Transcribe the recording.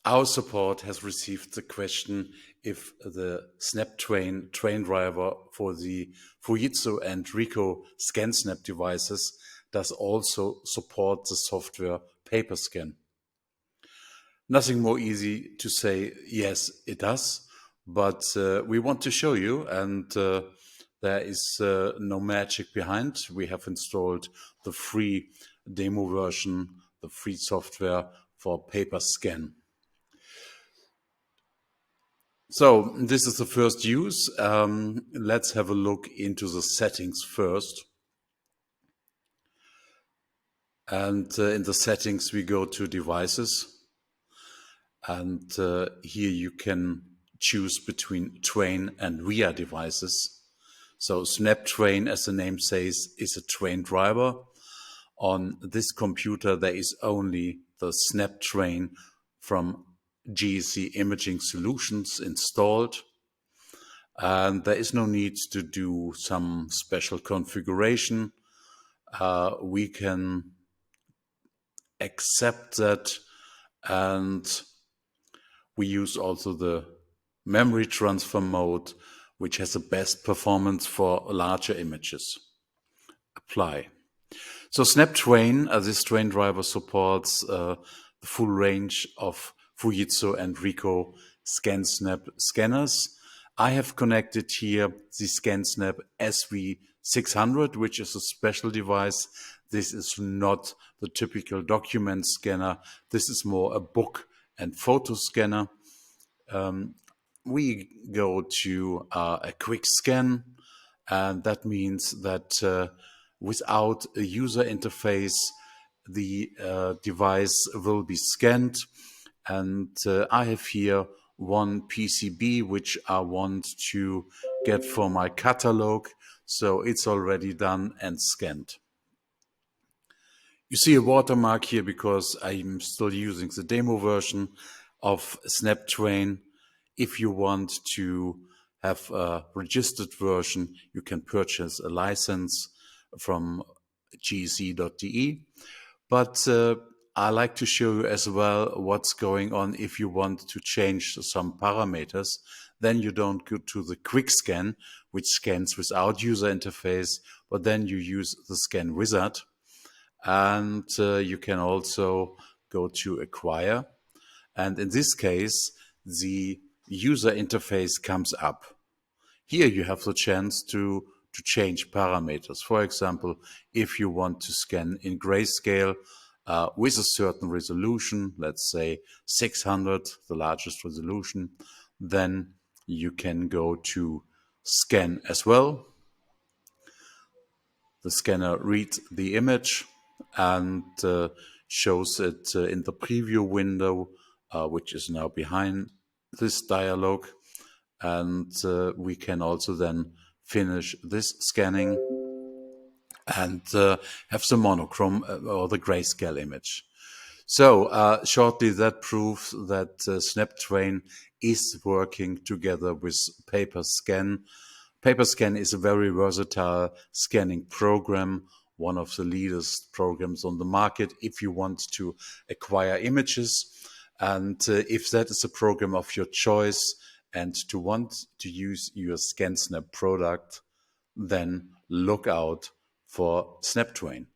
Our support has received the question if the SnapTwain train driver for the Fujitsu and Ricoh ScanSnap devices does also support the software PaperScan. Nothing more easy to say, yes, it does, but we want to show you, and there is no magic behind. We have installed the free demo version, the free software for PaperScan. So this is the first use. Let's have a look into the settings first. And in the settings, we go to devices. And here you can choose between Twain and VIA devices. So SnapTwain, as the name says, is a Twain driver. On this computer, there is only the SnapTwain from GEC Imaging Solutions installed, and there is no need to do some special configuration. We can accept that, and we use also the memory transfer mode, which has the best performance for larger images. Apply. So SnapTwain, this Twain driver supports the full range of Fujitsu and Ricoh ScanSnap scanners. I have connected here the ScanSnap SV600, which is a special device. This is not the typical document scanner. This is more a book and photo scanner. We go to a quick scan, and that means that without a user interface, the device will be scanned. And I have here one PCB which I want to get for my catalog. So it's already done and scanned. You see a watermark here because I'm still using the demo version of SnapTwain. If you want to have a registered version, you can purchase a license from gec.de. But I like to show you as well what's going on if you want to change some parameters. Then you don't go to the quick scan, which scans without user interface, but then you use the scan wizard. And you can also go to acquire. And in this case, the user interface comes up. Here you have the chance to change parameters. For example, if you want to scan in grayscale with a certain resolution, let's say 600, the largest resolution, then you can go to scan as well. The scanner reads the image and shows it in the preview window, which is now behind this dialog. And we can also then finish this scanning and have the monochrome or the grayscale image. So shortly, that proves that SnapTwain is working together with PaperScan. PaperScan is a very versatile scanning program, one of the latest programs on the market if you want to acquire images. And if that is a program of your choice and to want to use your ScanSnap product, then look out for SnapTwain.